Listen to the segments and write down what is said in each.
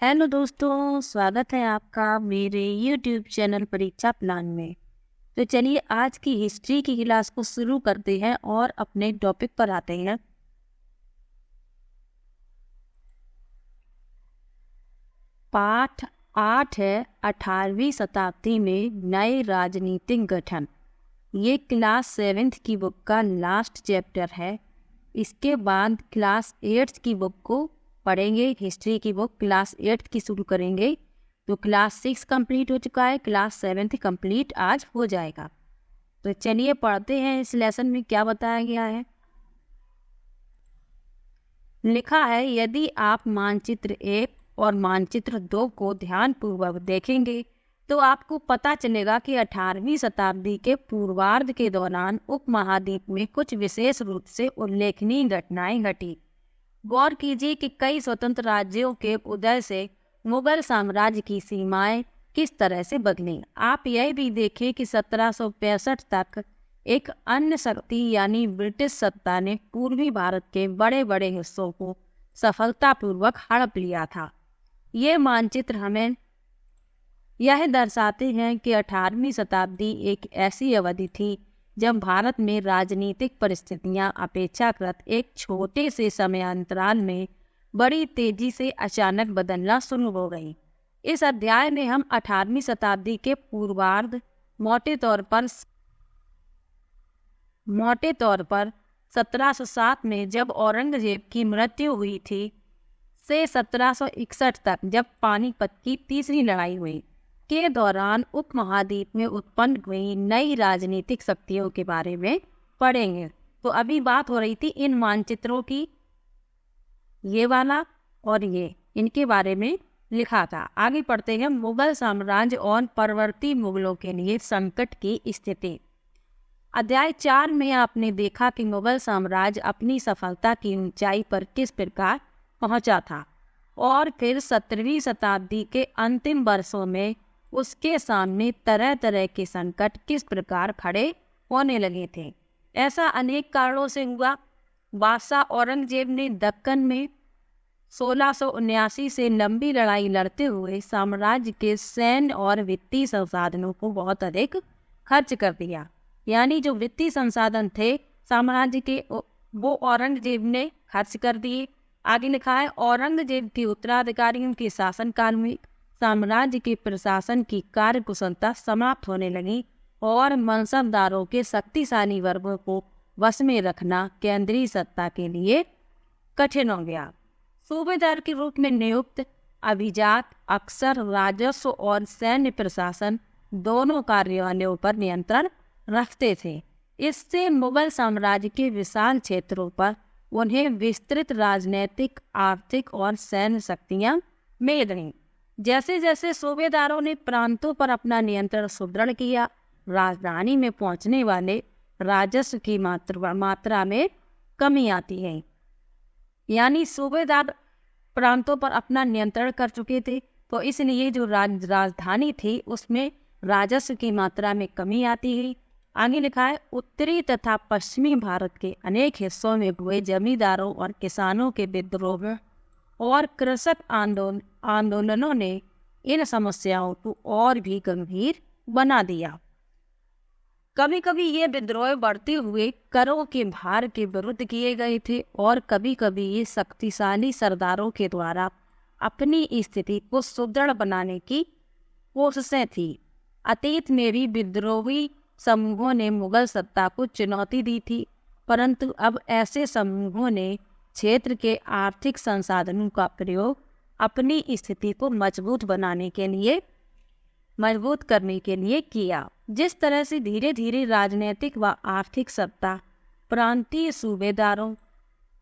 Hello दोस्तों, स्वागत है आपका मेरे YouTube चैनल परीक्षा प्लान में। तो चलिए आज की हिस्ट्री की क्लास को शुरू करते हैं और अपने टॉपिक पर आते हैं। पाठ 8 है 18वीं शताब्दी में नए राजनीतिक गठन। ये क्लास 7th की बुक का लास्ट चैप्टर है। इसके बाद क्लास 8th की बुक को पढ़ेंगे। हिस्ट्री की बुक क्लास 8th की शुरू करेंगे। तो क्लास 6 कंप्लीट हो चुका है, क्लास 7th कंप्लीट आज हो जाएगा। तो चलिए पढ़ते हैं इस लेसन में क्या बताया गया है। लिखा है, यदि आप मानचित्र 1 और मानचित्र 2 को ध्यानपूर्वक देखेंगे तो आपको पता चलेगा कि 18वीं शताब्दी के पूर्वार्ध के दौरान उपमहाद्वीप में कुछ विशेष रूप से उल्लेखनीय घटनाएं घटी। गौर कीजिए कि कई स्वतंत्र राज्यों के उदय से मुगल साम्राज्य की सीमाएं किस तरह से बदली। आप यह भी देखें कि 1765 तक एक अन्य शक्ति यानी ब्रिटिश सत्ता ने पूर्वी भारत के बड़े बड़े हिस्सों को सफलतापूर्वक हड़प लिया था। ये मानचित्र हमें यह दर्शाते हैं कि 18वीं शताब्दी एक ऐसी अवधि थी जब भारत में राजनीतिक परिस्थितियां अपेक्षाकृत एक छोटे से समयांतराल में बड़ी तेजी से अचानक बदलना शुरू हो गई। इस अध्याय में हम 18वीं शताब्दी के पूर्वार्ध मोटे तौर पर 1707 में जब औरंगजेब की मृत्यु हुई थी से 1761 तक जब पानीपत की तीसरी लड़ाई हुई के दौरान उपमहाद्वीप में उत्पन्न हुई नई राजनीतिक शक्तियों के बारे में पढ़ेंगे। तो अभी बात हो रही थी इन मानचित्रों की, ये वाला और ये, इनके बारे में लिखा था। आगे पढ़ते हैं। मुगल साम्राज्य और परवर्ती मुगलों के लिए संकट की स्थिति। अध्याय 4 में आपने देखा कि मुगल साम्राज्य अपनी सफलता की ऊंचाई पर किस प्रकार पहुंचा था और फिर 17वीं शताब्दी के अंतिम वर्षों में उसके सामने तरह तरह के संकट किस प्रकार खड़े होने लगे थे। ऐसा अनेक कारणों से हुआ। बादशाह औरंगजेब ने दक्कन में 1679 से लंबी लड़ाई लड़ते हुए साम्राज्य के सैन्य और वित्तीय संसाधनों को बहुत अधिक खर्च कर दिया। यानी जो वित्तीय संसाधन थे साम्राज्य के वो औरंगजेब ने खर्च कर दिए। आगे लिखा है, औरंगजेब के उत्तराधिकारियों के शासनकाल में साम्राज्य के प्रशासन की कार्यकुशलता समाप्त होने लगी और मनसबदारों के शक्तिशाली वर्गों को वश में रखना केंद्रीय सत्ता के लिए कठिन हो गया। सूबेदार के रूप में नियुक्त अभिजात अक्सर राजस्व और सैन्य प्रशासन दोनों कार्यालयों पर नियंत्रण रखते थे। इससे मुगल साम्राज्य के विशाल क्षेत्रों पर उन्हें विस्तृत राजनीतिक, आर्थिक और सैन्य शक्तियां मिल गईं। जैसे जैसे सूबेदारों ने प्रांतों पर अपना नियंत्रण सुदृढ़ किया, राजधानी में पहुंचने वाले राजस्व की मात्रा में कमी आती है। यानी सूबेदार प्रांतों पर अपना नियंत्रण कर चुके थे, तो इसलिए जो राजधानी थी उसमें राजस्व की मात्रा में कमी आती है। आगे लिखा है, उत्तरी तथा पश्चिमी भारत के अनेक हिस्सों में हुए जमींदारों और किसानों के विद्रोह और कृषक आंदोलनों ने इन समस्याओं को और भी गंभीर बना दिया। कभी कभी ये विद्रोह बढ़ते हुए करों के भार के विरुद्ध किए गए थे और कभी कभी ये शक्तिशाली सरदारों के द्वारा अपनी स्थिति को सुदृढ़ बनाने की कोशिशें थी। अतीत में भी विद्रोही समूहों ने मुगल सत्ता को चुनौती दी थी, परंतु अब ऐसे समूहों ने क्षेत्र के आर्थिक संसाधनों का प्रयोग अपनी स्थिति को मजबूत करने के लिए किया। जिस तरह से धीरे धीरे राजनीतिक व आर्थिक सत्ता प्रांतीय सूबेदारों,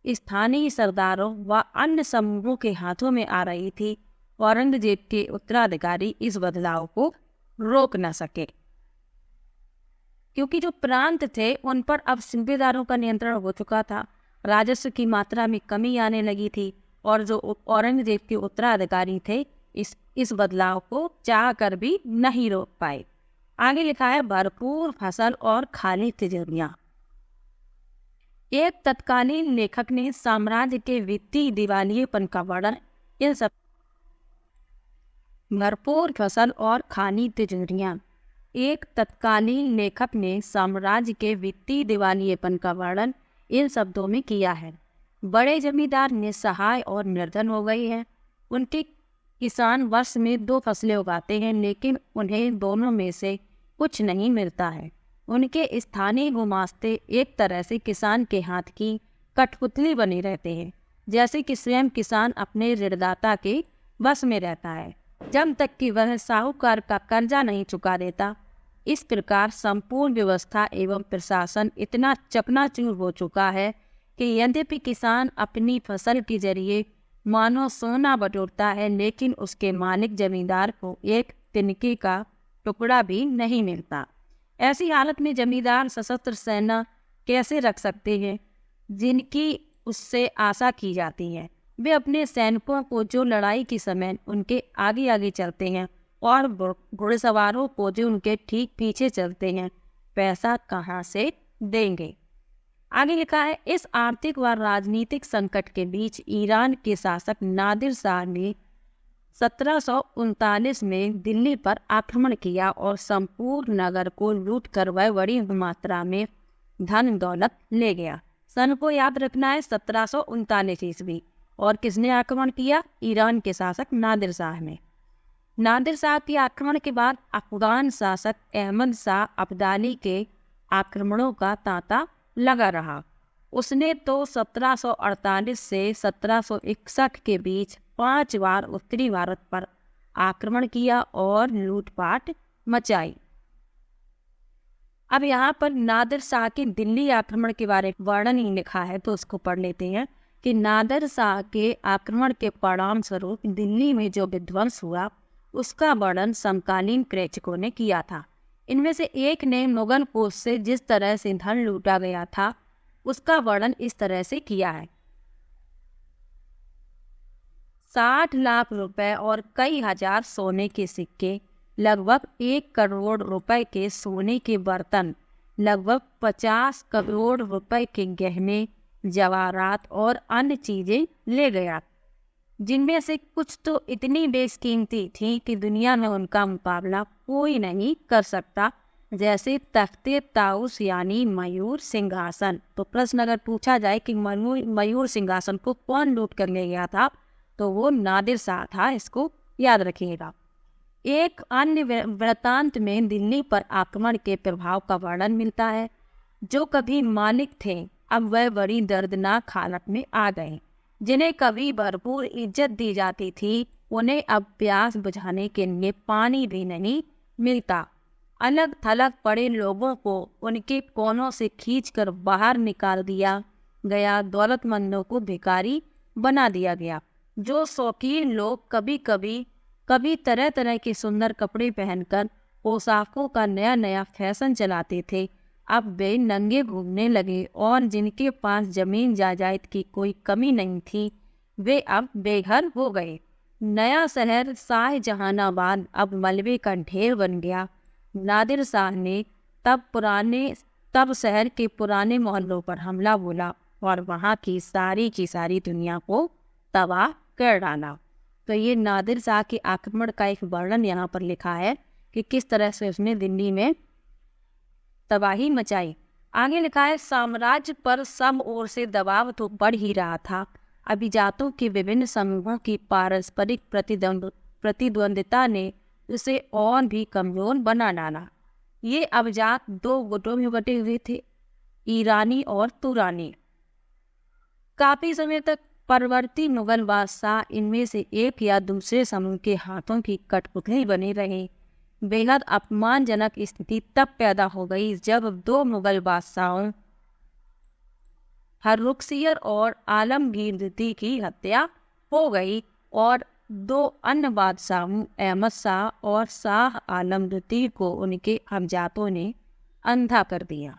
स्थानीय सरदारों व अन्य समूहों के हाथों में आ रही थी, औरंगजेब के उत्तराधिकारी इस बदलाव को रोक न सके, क्योंकि जो प्रांत थे उन पर अब सूबेदारों का नियंत्रण हो चुका था। राजस्व की मात्रा में कमी आने लगी थी और जो औरंगजेब के उत्तराधिकारी थे इस बदलाव को चाह कर भी नहीं रोक पाए। आगे लिखा है, भरपूर फसल और खाली तिजोरियां। एक तत्कालीन लेखक ने साम्राज्य के वित्तीय दिवालियेपन का वर्णन इन भरपूर फसल और खानी तिजोरियां। एक तत्कालीन लेखक ने साम्राज्य के वित्तीय दिवालियेपन का वर्णन इन शब्दों में किया है। बड़े जमींदार निस्सहाय और निर्धन हो गए हैं। उनके किसान वर्ष में 2 फसलें उगाते हैं, लेकिन उन्हें दोनों में से कुछ नहीं मिलता है। उनके स्थानीय गुमास्ते एक तरह से किसान के हाथ की कठपुतली बने रहते हैं, जैसे कि स्वयं किसान अपने ऋणदाता के बस में रहता है, जब तक कि वह साहूकार का कर्जा नहीं चुका देता। इस प्रकार संपूर्ण व्यवस्था एवं प्रशासन इतना चकनाचूर हो चुका है कि यद्यपि किसान अपनी फसल के जरिए मानो सोना बटोरता है, लेकिन उसके मालिक जमींदार को एक तिनके का टुकड़ा भी नहीं मिलता। ऐसी हालत में जमींदार सशस्त्र सेना कैसे रख सकते हैं जिनकी उससे आशा की जाती है। वे अपने सैनिकों को जो लड़ाई के समय उनके आगे आगे चलते हैं और घुड़सवारों को जो उनके ठीक पीछे चलते हैं, पैसा कहाँ से देंगे। आगे लिखा है, इस आर्थिक व राजनीतिक संकट के बीच ईरान के शासक नादिर शाह ने 1739 में दिल्ली पर आक्रमण किया और संपूर्ण नगर को लूट कर वह बड़ी मात्रा में धन दौलत ले गया। सन को याद रखना है 1739 ईस्वी। और किसने आक्रमण किया? ईरान के शासक नादिर शाह ने। नादिर शाह के आक्रमण के बाद अफगान शासक अहमद शाह अब्दाली के आक्रमणों का तांता लगा रहा। उसने तो 1748 से 1761 के बीच 5 बार उत्तरी भारत पर आक्रमण किया और लूटपाट मचाई। अब यहाँ पर नादिर शाह के दिल्ली आक्रमण के बारे में वर्णन ही लिखा है, तो उसको पढ़ लेते हैं कि नादिर शाह के आक्रमण के परिणाम स्वरूप दिल्ली में जो विध्वंस हुआ उसका वर्णन समकालीन प्रेक्षकों ने किया था। इनमें से एक ने मुगल कोष से जिस तरह से धन लूटा गया था उसका वर्णन इस तरह से किया है। 60 लाख रुपए और कई हजार सोने के सिक्के, लगभग 1 करोड़ रुपए के सोने के बर्तन, लगभग 50 करोड़ रुपए के गहने, जवाहरात और अन्य चीजें ले गया, जिनमें से कुछ तो इतनी बेशकीमती थी कि दुनिया में उनका मुकाबला कोई नहीं कर सकता, जैसे तख्ते ताउस यानी मयूर सिंहासन। तो प्रश्न अगर पूछा जाए कि मयूर सिंहासन को कौन लूट कर ले गया था, तो वो नादिर शाह था, इसको याद रखिएगा। एक अन्य वृत्तांत में दिल्ली पर आक्रमण के प्रभाव का वर्णन मिलता है। जो कभी मालिक थे अब वह बड़ी दर्दनाक हालत में आ गए। जिन्हें कभी भरपूर इज्जत दी जाती थी उन्हें अब प्यास बुझाने के लिए पानी भी नहीं मिलता। अलग थलग पड़े लोगों को उनके कोनों से खींचकर बाहर निकाल दिया गया। दौलतमंदों को भिखारी बना दिया गया। जो शौकीन लोग कभी तरह तरह के सुंदर कपड़े पहनकर पोशाकों का नया नया फैशन चलाते थे, अब वे नंगे घूमने लगे। और जिनके पास जमीन जायदाद की कोई कमी नहीं थी वे अब बेघर हो गए। नया शहर शाहजहानाबाद अब मलबे का ढेर बन गया। नादिर शाह ने तब शहर के पुराने मोहल्लों पर हमला बोला और वहाँ की सारी दुनिया को तबाह कर डाला। तो ये नादिर शाह के आक्रमण का एक वर्णन यहाँ पर लिखा है कि किस तरह से उसने दिल्ली में तबाही मचाई। आगे लिखा है, साम्राज्य पर सब ओर से दबाव तो बढ़ ही रहा था। अभिजातों के विभिन्न समूहों की पारस्परिक प्रतिद्वंदिता ने उसे और भी कमजोर बना डाला। ये अभिजात 2 गुटों में बटे हुए थे, ईरानी और तुरानी। काफी समय तक परवर्ती मुगल बादशाह इनमें से एक या दूसरे समूह के हाथों की कठपुतली बने रहे। बेहद अपमानजनक स्थिति तब पैदा हो गई जब 2 मुगल बादशाहों हर्रुखसियर और आलमगीर द्वितीय की हत्या हो गई और 2 अन्य बादशाहों अहमद शाह और शाह आलम द्वितीय को उनके हमजातों ने अंधा कर दिया।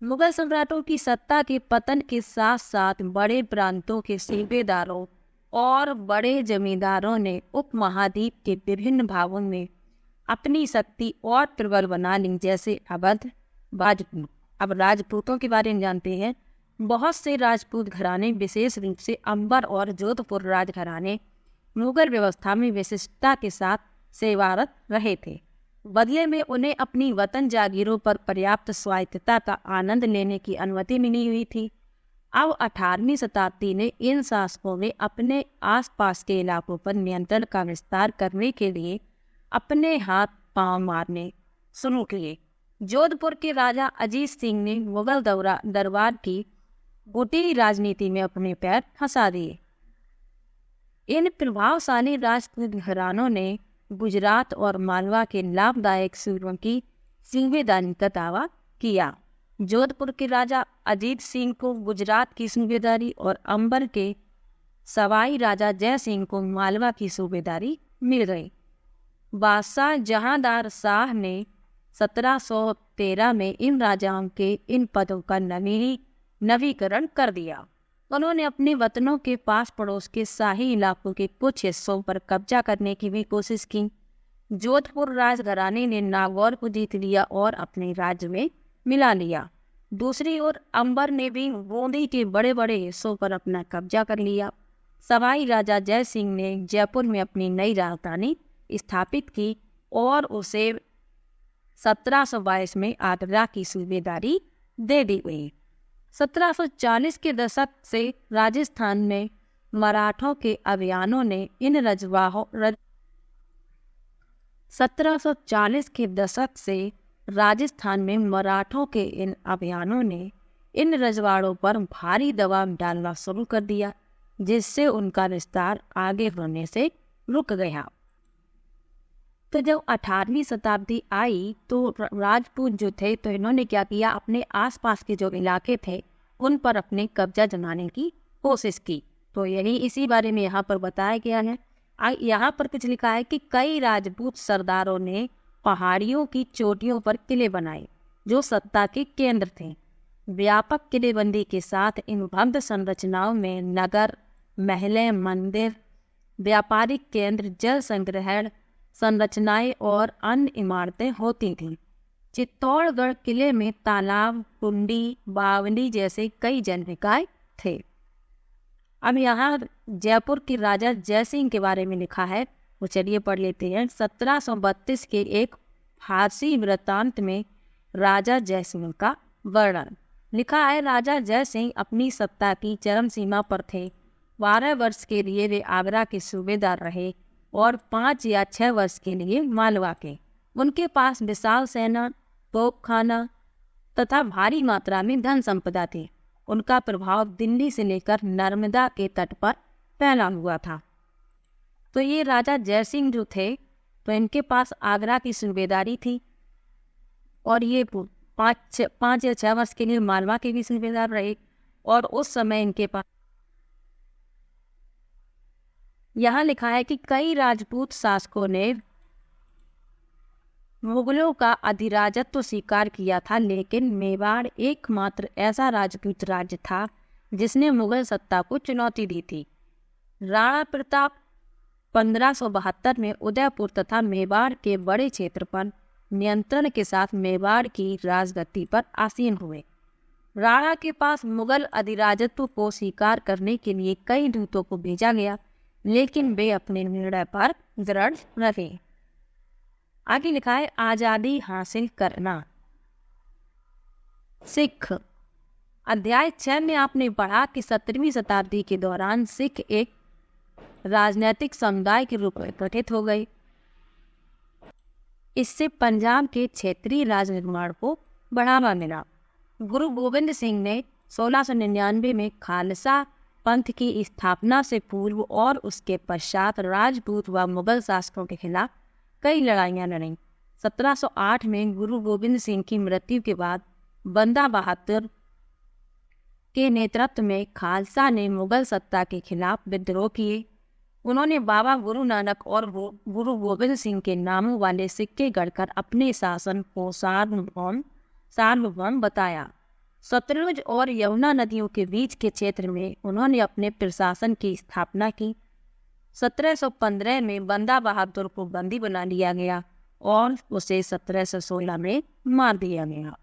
मुगल सम्राटों की सत्ता के पतन के साथ साथ बड़े प्रांतों के सूबेदारों और बड़े जमींदारों ने उपमहाद्वीप के विभिन्न भागों में अपनी शक्ति और प्रबल बना ली, जैसे अवध, राजपूत। अब राजपूतों के बारे में जानते हैं। बहुत से राजपूत घराने, विशेष रूप से अंबर और जोधपुर राजघराने मुगल व्यवस्था में विशिष्टता के साथ सेवारत रहे थे। बदले में उन्हें अपनी वतन जागीरों पर पर्याप्त स्वायत्तता का आनंद लेने की अनुमति मिली हुई थी। अब 18वीं शताब्दी ने इन शासकों ने अपने आसपास के इलाकों पर नियंत्रण का विस्तार करने के लिए अपने हाथ पांव मारने शुरू किए। जोधपुर के राजा अजीत सिंह ने मुगल दरबार की बुटी राजनीति में अपने पैर फंसा दिए। इन प्रभावशाली राजपूत घरानों ने गुजरात और मालवा के लाभदायक सूरों की सूबेदारी का दावा किया। जोधपुर के राजा अजीत सिंह को गुजरात की सूबेदारी और अंबर के सवाई राजा जय सिंह को मालवा की सूबेदारी मिल गई। बादशाह जहांदार शाह ने 1713 में इन राजाओं के इन पदों का नवीकरण कर दिया। उन्होंने अपने वतनों के पास पड़ोस के शाही इलाकों के कुछ हिस्सों पर कब्जा करने की भी कोशिश की। जोधपुर राजघराने ने नागौर को जीत लिया और अपने राज्य में मिला लिया। दूसरी ओर अंबर ने भी बूंदी के बड़े बड़े हिस्सों पर अपना कब्जा कर लिया। सवाई राजा जय सिंह ने जयपुर में अपनी नई राजधानी स्थापित की और उसे 1722 में आगरा की सूबेदारी दे दी गई। 1740 के दशक से राजस्थान में मराठों के अभियानों ने इन 1740 के दशक से राजस्थान में मराठों के इन अभियानों ने इन रजवाड़ों पर भारी दबाव डालना शुरू कर दिया, जिससे उनका विस्तार आगे बढ़ने से रुक गया। तो जब 18वीं शताब्दी आई तो राजपूत जो थे तो इन्होंने क्या किया, अपने आसपास के जो इलाके थे उन पर अपने कब्जा जमाने की कोशिश की। तो यही इसी बारे में यहाँ पर बताया गया है। यहाँ पर कुछ लिखा है कि कई राजपूत सरदारों ने पहाड़ियों की चोटियों पर किले बनाए जो सत्ता के केंद्र थे। व्यापक किलेबंदी के साथ इन भव्य संरचनाओं में नगर, महलें, मंदिर, व्यापारिक केंद्र, जल संग्रहण संरचनाएं और अन्य इमारतें होती थीं। चित्तौड़गढ़ किले में तालाब, कुंडी, बावली जैसे कई जलनिकाय थे। अब यहाँ जयपुर के राजा जयसिंह के बारे में लिखा है, वो चलिए पढ़ लेते हैं। 1732 के एक फारसी वृत्तांत में राजा जयसिंह का वर्णन लिखा है। राजा जयसिंह अपनी सत्ता की चरम सीमा पर थे। 12 वर्ष के लिए वे आगरा के सूबेदार रहे और 5 या 6 वर्ष के लिए मालवा के। उनके पास विशाल सेना, तोपखाना तथा भारी मात्रा में धन संपदा थी। उनका प्रभाव दिल्ली से लेकर नर्मदा के तट पर फैला हुआ था। तो ये राजा जयसिंह जो थे तो इनके पास आगरा की सूबेदारी थी और ये 5 या 6 वर्ष के लिए मालवा के भी सूबेदार रहे। और उस समय इनके पास यहाँ लिखा है कि कई राजपूत शासकों ने मुगलों का अधिराजत्व स्वीकार किया था, लेकिन मेवाड़ एकमात्र ऐसा राजपूत राज्य था जिसने मुगल सत्ता को चुनौती दी थी। राणा प्रताप 1572 में उदयपुर तथा मेवाड़ के बड़े क्षेत्र पर नियंत्रण के साथ मेवाड़ की राजगद्दी पर आसीन हुए। राणा के पास मुगल अधिराजत्व को स्वीकार करने के लिए कई दूतों को भेजा गया, लेकिन वे अपने निर्णय पर दृढ़ रहे। आगे लिखा है आजादी हासिल करना। सिख अध्याय 6 में आपने पढ़ा कि 17वीं शताब्दी के दौरान सिख एक राजनैतिक समुदाय के रूप में गठित हो गए। इससे पंजाब के क्षेत्रीय राज निर्माण को बढ़ावा मिला। गुरु गोविंद सिंह ने 1699 में खालसा पंथ की स्थापना से पूर्व और उसके पश्चात राजपूत व मुगल शासकों के खिलाफ कई लड़ाइयाँ लड़ीं। 1708 में गुरु गोविंद सिंह की मृत्यु के बाद बंदा बहादुर के नेतृत्व में खालसा ने मुगल सत्ता के खिलाफ विद्रोह किए। उन्होंने बाबा गुरु नानक और गुरु गोविंद सिंह के नामों वाले सिक्के गढ़कर अपने शासन को सार्वभौम बताया। सतलुज और यमुना नदियों के बीच के क्षेत्र में उन्होंने अपने प्रशासन की स्थापना की। 1715 में बंदा बहादुर को बंदी बना लिया गया और उसे 1716 में मार दिया गया।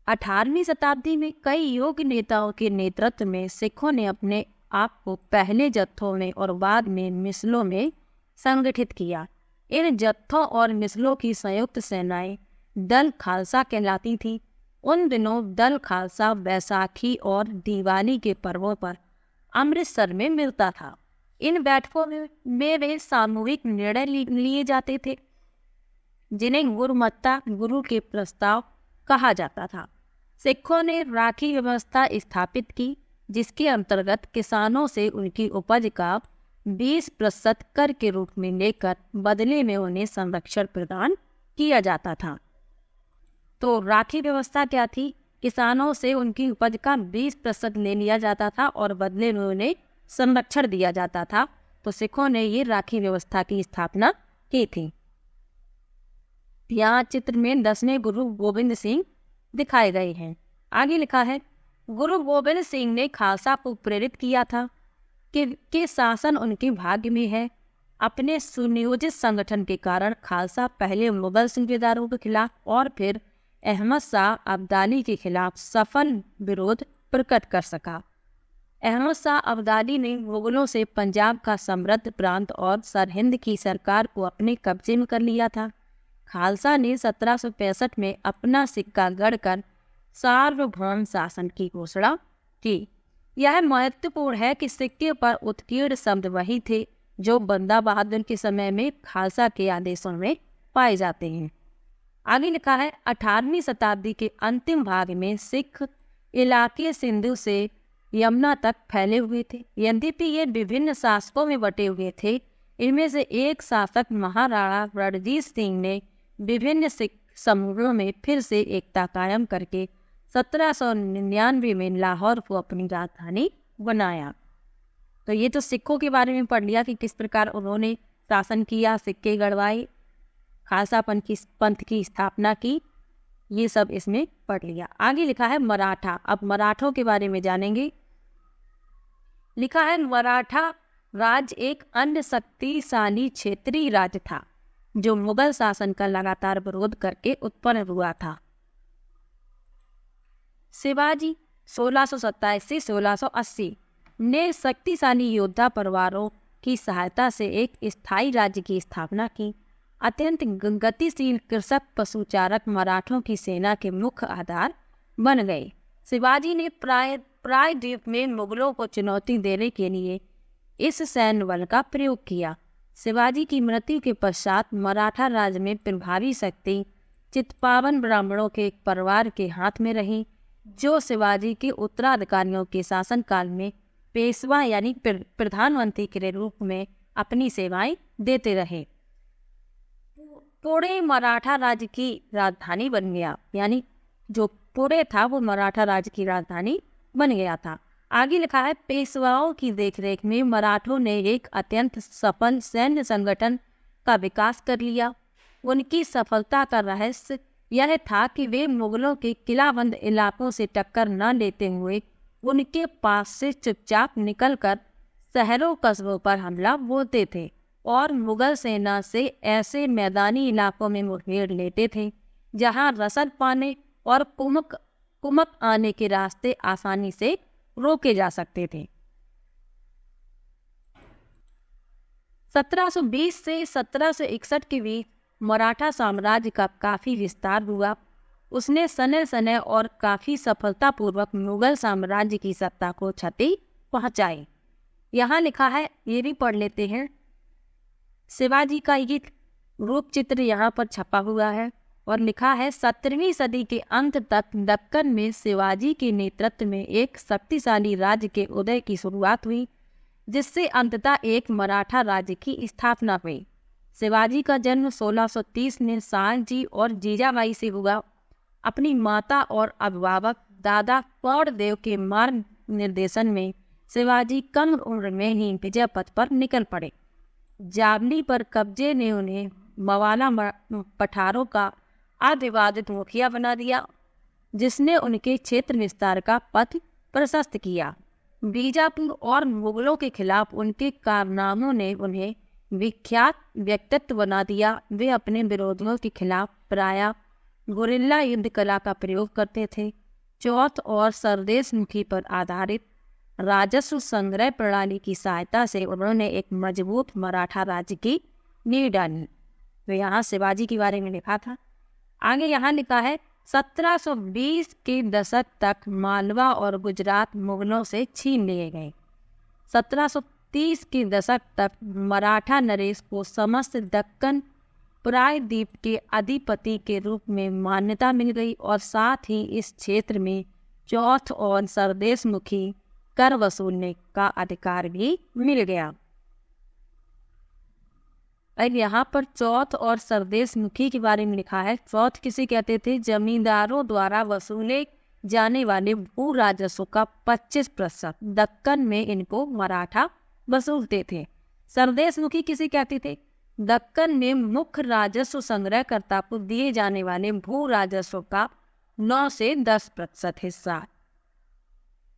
18वीं शताब्दी में कई योग्य नेताओं के नेतृत्व में सिखों ने अपने आप को पहले जत्थों में और बाद में मिसलों में संगठित किया। इन जत्थों और मिसलों की संयुक्त सेनाएं दल खालसा कहलाती थी। उन दिनों दल खालसा बैसाखी और दिवाली के पर्वों पर अमृतसर में मिलता था। इन बैठकों में वे सामूहिक निर्णय लिए जाते थे, जिन्हें गुरुमत्ता गुरु के प्रस्ताव कहा जाता था। सिखों ने राखी व्यवस्था स्थापित की, जिसके अंतर्गत किसानों से उनकी उपज का 20% कर के रूप में लेकर बदले में उन्हें संरक्षण प्रदान किया जाता था। तो राखी व्यवस्था क्या थी? किसानों से उनकी उपज का 20% ले लिया जाता था और बदले में उन्हें संरक्षण दिया जाता था। तो सिखों ने ये राखी व्यवस्था की स्थापना की थी। यहाँ चित्र में 10वें गुरु गोविंद सिंह दिखाए गए हैं। आगे लिखा है, गुरु गोविंद सिंह ने खालसा को प्रेरित किया था कि शासन उनके भाग्य में है। अपने सुनियोजित संगठन के कारण खालसा पहले मुगल सूबेदारों के खिलाफ और फिर अहमद शाह अब्दाली के खिलाफ सफल विरोध प्रकट कर सका। अहमद शाह अब्दाली ने मुगलों से पंजाब का समृद्ध प्रांत और सरहिंद की सरकार को अपने कब्जे में कर लिया था। खालसा ने 1765 में अपना सिक्का गढ़कर सार्वभौम शासन की घोषणा की। यह महत्वपूर्ण है कि सिक्के पर उत्कीर्ण शब्द वही थे जो बंदा बहादुर के समय में खालसा के आदेशों में पाए जाते हैं। आगे लिखा है, 18वीं शताब्दी के अंतिम भाग में सिख इलाके सिंधु से यमुना तक फैले हुए थे। यद्यपि ये विभिन्न शासकों में बटे हुए थे, इनमें से एक शासक महाराणा रणजीत सिंह ने विभिन्न सिख समूहों में फिर से एकता कायम करके 1799 में लाहौर को अपनी राजधानी बनाया। तो ये तो सिखों के बारे में पढ़ लिया कि किस प्रकार उन्होंने शासन किया, सिक्के गढ़वाए, खालसा पंथ की स्थापना की, ये सब इसमें पढ़ लिया। आगे लिखा है मराठा। अब मराठों के बारे में जानेंगे। लिखा है, मराठा राज्य एक अन्य शक्तिशाली क्षेत्रीय राज्य था जो मुगल शासन का लगातार विरोध करके उत्पन्न हुआ था। शिवाजी 1627 से 1680 ने शक्तिशाली योद्धा परिवारों की सहायता से एक स्थायी राज्य की स्थापना की। अत्यंत गतिशील कृषक पशुचारक मराठों की सेना के मुख्य आधार बन गए। शिवाजी ने प्रायद्वीप में मुगलों को चुनौती देने के लिए इस सैन्य बल का प्रयोग किया। शिवाजी की मृत्यु के पश्चात मराठा राज्य में प्रभावी शक्ति चित्पावन ब्राह्मणों के एक परिवार के हाथ में रही, जो शिवाजी के उत्तराधिकारियों के शासनकाल में पेशवा यानी प्रधानमंत्री के रूप में अपनी सेवाएं देते रहे। पुणे मराठा राज्य की राजधानी बन गया, यानी जो पुणे था वो मराठा राज्य की राजधानी बन गया था। आगे लिखा है, पेशवाओं की देखरेख में मराठों ने एक अत्यंत सफल सैन्य संगठन का विकास कर लिया। उनकी सफलता का रहस्य यह था कि वे मुगलों के किलाबंद इलाकों से टक्कर न लेते हुए उनके पास से चुपचाप निकलकर शहरों कस्बों पर हमला बोलते थे और मुगल सेना से ऐसे मैदानी इलाकों में मुठभेड़ लेते थे जहां रसद पाने और कुमक आने के रास्ते आसानी से रोके जा सकते थे। 1720 से 1761 के बीच मराठा साम्राज्य का काफी विस्तार हुआ। उसने सने सने और काफी सफलतापूर्वक मुगल साम्राज्य की सत्ता को क्षति पहुंचाई। यहाँ लिखा है, ये भी पढ़ लेते हैं। शिवाजी का ये रूप चित्र यहाँ पर छपा हुआ है और लिखा है, 17वीं सदी के अंत तक दक्कन में शिवाजी के नेतृत्व में एक शक्तिशाली राज्य के उदय की शुरुआत हुई, जिससे अंततः एक मराठा राज्य की स्थापना हुई। शिवाजी का जन्म 1630 में सांची और जीजाबाई से हुआ। अपनी माता और अभिभावक दादा कौड़देव के मार्ग निर्देशन में शिवाजी कम उम्र में ही विजय पथ पर निकल पड़े। जावली पर कब्जे ने उन्हें मवाला पठारों का अविवादित मुखिया बना दिया, जिसने उनके क्षेत्र विस्तार का पथ प्रशस्त किया। बीजापुर और मुगलों के खिलाफ उनके कारनामों ने उन्हें विख्यात व्यक्तित्व बना दिया। वे अपने विरोधियों के खिलाफ प्रायः गुरिल्ला युद्ध कला का प्रयोग करते थे। चौथ और सरदेशमुखी पर आधारित राजस्व संग्रह प्रणाली की सहायता से उन्होंने एक मजबूत मराठा राज्य की नींव डाली। तो यहाँ शिवाजी के बारे में लिखा था। आगे यहाँ लिखा है 1720 के दशक तक मालवा और गुजरात मुगलों से छीन लिए गए। 1730 के दशक तक मराठा नरेश को समस्त दक्कन प्रायद्वीप के अधिपति के रूप में मान्यता मिल गई और साथ ही इस क्षेत्र में चौथ और सरदेशमुखी कर वसूलने का अधिकार भी मिल गया। अब यहाँ पर चौथ और सरदेशमुखी के बारे में लिखा है। चौथ किसे कहते थे? जमींदारों द्वारा वसूले जाने वाले भू राजस्व का 25% दक्कन में इनको मराठा वसूलते थे। सरदेशमुखी किसे कहते थे? दक्कन में मुख्य राजस्व संग्रहकर्ता को दिए जाने वाले भू राजस्व का 9 से 10% हिस्सा।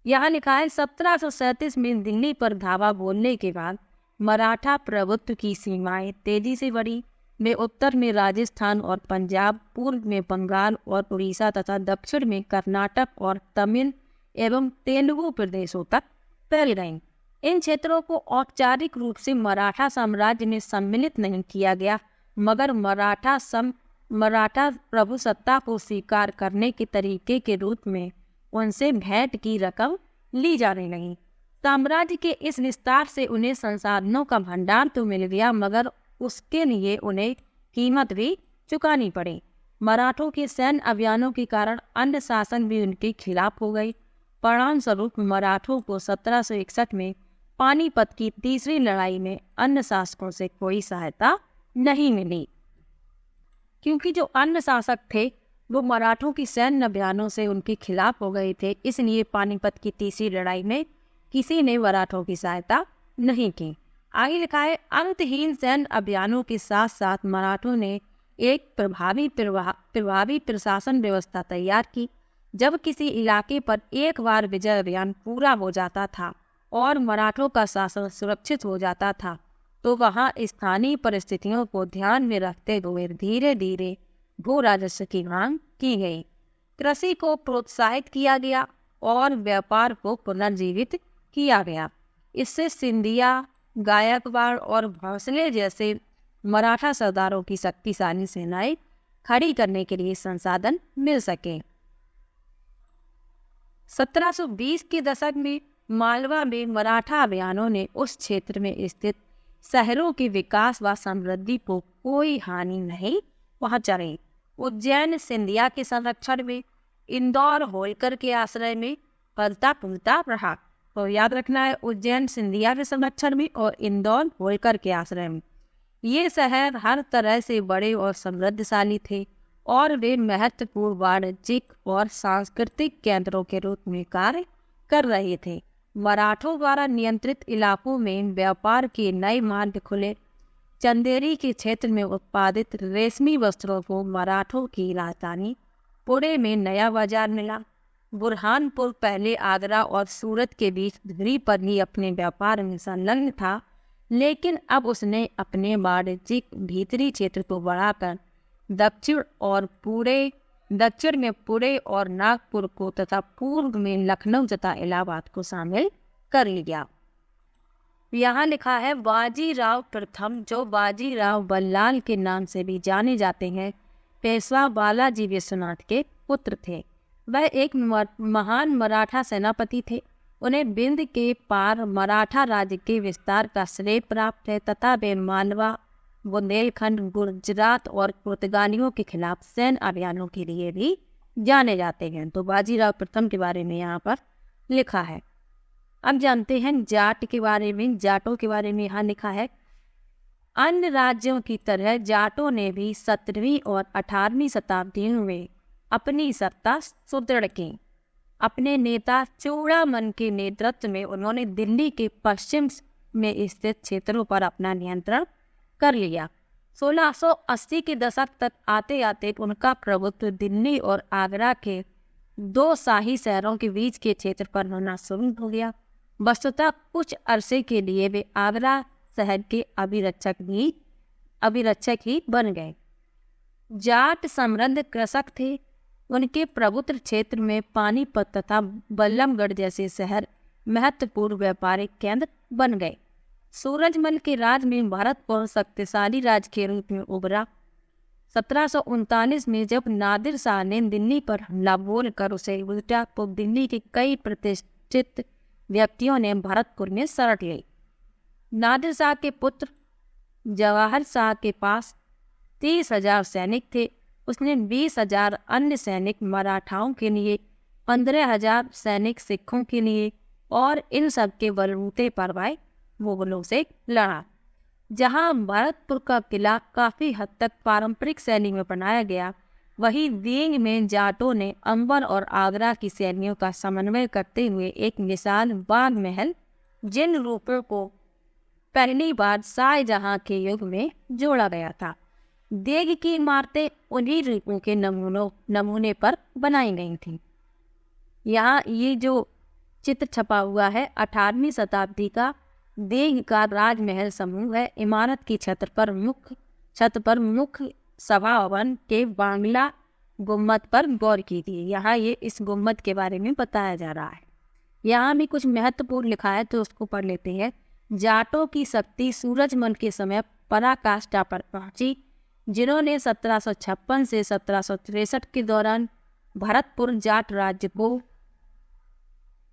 यहाँ लिखा है 1737 में दिल्ली पर धावा बोलने के बाद मराठा प्रभुत्व की सीमाएं तेजी से बढ़ी। वे उत्तर में राजस्थान और पंजाब, पूर्व में बंगाल और उड़ीसा तथा दक्षिण में कर्नाटक और तमिल एवं तेलुगु प्रदेशों तक फैल गईं। इन क्षेत्रों को औपचारिक रूप से मराठा साम्राज्य में सम्मिलित नहीं किया गया, मगर मराठा प्रभुसत्ता को स्वीकार करने के तरीके के रूप में उनसे भेंट की रकम ली जाने लगी। साम्राज्य के इस विस्तार से उन्हें संसाधनों का भंडार तो मिल गया, मगर उसके लिए उन्हें कीमत भी चुकानी पड़ी। मराठों के सैन्य अभियानों के कारण अन्य शासन भी उनके खिलाफ हो गई। परिणाम स्वरूप मराठों को 1761 में पानीपत की तीसरी लड़ाई में अन्य शासकों से कोई सहायता नहीं मिली, क्योंकि जो अन्य शासक थे वो मराठों की सैन्य अभियानों से उनके खिलाफ हो गए थे। इसलिए पानीपत की तीसरी लड़ाई में किसी ने मराठों की सहायता नहीं की। आगे लिखा है अंतहीन सैन्य अभियानों के साथ साथ मराठों ने एक प्रभावी प्रशासन व्यवस्था तैयार की। जब किसी इलाके पर एक बार विजय अभियान पूरा हो जाता था और मराठों का शासन सुरक्षित हो जाता था, तो वहां स्थानीय परिस्थितियों को ध्यान में रखते हुए धीरे धीरे भू राजस्व की मांग की गई। कृषि को प्रोत्साहित किया गया और व्यापार को पुनर्जीवित किया गया। इससे सिंधिया, गायकवाड़ और भोसले जैसे मराठा सरदारों की शक्तिशाली सेनाएं खड़ी करने के लिए संसाधन मिल सके। 1720 के दशक में मालवा में मराठा अभियानों ने उस क्षेत्र में स्थित शहरों के विकास व समृद्धि को कोई हानि नहीं पहुंचाई। उज्जैन सिंधिया के संरक्षण में, इंदौर होलकर के आश्रय में फलता फूलता रहा। तो याद रखना है, उज्जैन सिंधिया के संरक्षण में और इंदौर होलकर के आश्रय में। ये शहर हर तरह से बड़े और समृद्धशाली थे और वे महत्वपूर्ण वाणिज्यिक और सांस्कृतिक केंद्रों के रूप में कार्य कर रहे थे। मराठों द्वारा नियंत्रित इलाकों में व्यापार के नए मार्ग खुले। चंदेरी के क्षेत्र में उत्पादित रेशमी वस्त्रों को मराठों की राजधानी पुणे में नया बाजार मिला। बुरहानपुर पहले आगरा और सूरत के बीच दूरी पर ही अपने व्यापार में संलग्न था, लेकिन अब उसने अपने वाणिज्यिक भीतरी क्षेत्र को बढ़ाकर दक्षिण में पुणे और नागपुर को तथा पूर्व में लखनऊ तथा इलाहाबाद को शामिल कर लिया। यहाँ लिखा है बाजीराव प्रथम, जो बाजीराव बल्लाल के नाम से भी जाने जाते हैं, पेशवा बालाजी विश्वनाथ के पुत्र थे। वह एक महान मराठा सेनापति थे। उन्हें बिंद के पार मराठा राज्य के विस्तार का श्रेय प्राप्त है तथा वे मालवा, बुंदेलखंड, गुजरात और पुर्तगालियों के खिलाफ सैन्य अभियानों के लिए भी जाने जाते हैं। तो बाजीराव प्रथम के बारे में यहाँ पर लिखा है। अब जानते हैं जाट के बारे में। जाटों के बारे में यहाँ लिखा है अन्य राज्यों की तरह जाटों ने भी 17वीं और 18वीं शताब्दियों में अपनी सत्ता सुदृढ़ की। अपने नेता चूड़ामन के नेतृत्व में उन्होंने दिल्ली के पश्चिम में स्थित क्षेत्रों पर अपना नियंत्रण कर लिया। 1680 के दशक तक आते आते उनका प्रभुत्व दिल्ली और आगरा के दो शाही शहरों के बीच के क्षेत्र पर होना शुरू हो गया। वस्तुतः कुछ अरसे के लिए वे आगरा शहर के अभिरक्षक ही बन गए। जाट समृद्ध कृषक थे। उनके प्रभुत्व क्षेत्र में पानीपत तथा बल्लभगढ़ जैसे शहर महत्वपूर्ण व्यापारिक केंद्र बन गए। सूरजमल के राज में भरतपुर शक्तिशाली राज्य के रूप में उभरा। 1739 में जब नादिर शाह ने दिल्ली पर हमला बोलकर उसे लूटा तो दिल्ली के कई प्रतिष्ठित व्यक्तियों ने भरतपुर में शरण ली। नादिर शाह के पुत्र जवाहर शाह के पास 30,000 सैनिक थे। उसने 20,000 अन्य सैनिक मराठाओं के लिए, 15,000 सैनिक सिखों के लिए और इन सब के बलबूते पर भाई मुगलों से लड़ा। जहां भरतपुर का किला काफ़ी हद तक पारंपरिक शैली में बनाया गया, वहीं दींग में जाटों ने अंबर और आगरा की शैलियों का समन्वय करते हुए एक विशाल बाग महल, जिन रूपों को पहली बार शाहजहां के युग में जोड़ा गया था। देग की इमारतें उन्हीं रूपों के नमूने पर बनाई गई थी। यहाँ ये जो चित्र छपा हुआ है 18वीं शताब्दी का देग का राजमहल समूह है। इमारत की छत पर मुख्य सभा भवन के बांग्ला गुम्मद पर गौर कीजिए। यहाँ ये इस गुम्मद के बारे में बताया जा रहा है। यहाँ भी कुछ महत्वपूर्ण लिखा है तो उसको पढ़ लेते हैं। जाटों की शक्ति सूरजमल के समय पराकाष्ठा पर पहुंची, जिन्होंने 1756 से 1763 के दौरान भरतपुर जाट राज्य को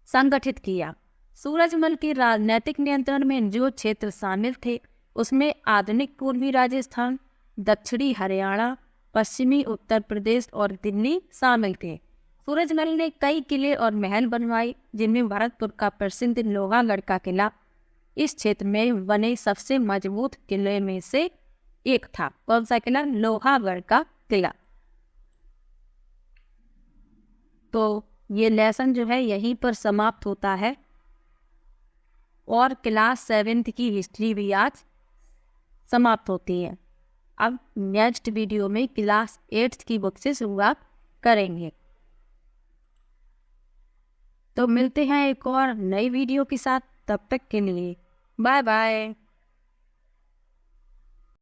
संगठित किया। सूरजमल के राजनीतिक नियंत्रण में जो क्षेत्र शामिल थे उसमें आधुनिक पूर्वी राजस्थान, दक्षिणी हरियाणा, पश्चिमी उत्तर प्रदेश और दिल्ली शामिल थे। सूरजमल ने कई किले और महल बनवाए, जिनमें भरतपुर का प्रसिद्ध लोहागढ़ का किला इस क्षेत्र में बने सबसे मजबूत किले में से एक था। कौन सा किला? लोहागढ़ का किला। तो ये लेसन जो है यहीं पर समाप्त होता है और क्लास 7th की हिस्ट्री भी आज समाप्त होती है। अब नेक्स्ट वीडियो में क्लास 8th की बुक से शुरुआत करेंगे। तो मिलते हैं एक और नई वीडियो के साथ। तब तक के लिए बाय बाय।